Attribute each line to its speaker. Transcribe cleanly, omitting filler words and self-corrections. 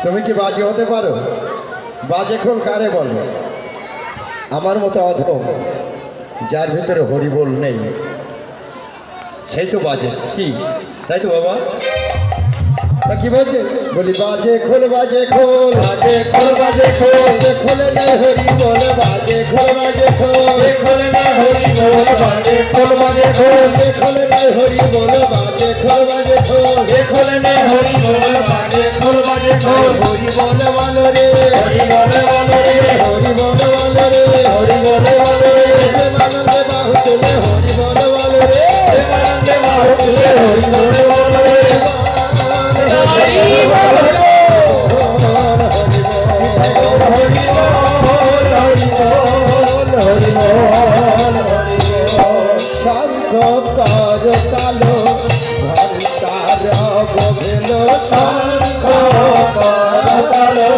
Speaker 1: তুমি কি বাজে হতে পারো? বাজে খোল কারে বলো? আমার মতো অধম যার ভিতরে হরিবোল নেই সেই তো বাজে, কি তাই তো বাবা? তা কি বলছে? বলি বাজে খোল বাজে খোল বাজে খোল বাজে খোল, খোলে নাই হরি বল বাজে খোল বাজে খোল, খোলে নাই হরি বল বাজে খোল বাজে খোল, খোলে নাই হরি বল বাজে খোল বাজে খোল, খোলে নাই হরি বল বাজে খোল বাজে খোল। হরি বল বলো রে হরি বল বলো রে হরি বল বলো রে হরি বল বলো রে, প্রেমানন্দে বাহু তুলে হরি বল বলো রে, প্রেমানন্দে বাহু তুলে হরি বল বলো রে। শঙ্খ কর কালো ঘন্টার গভীর শঙ্খ কর কালো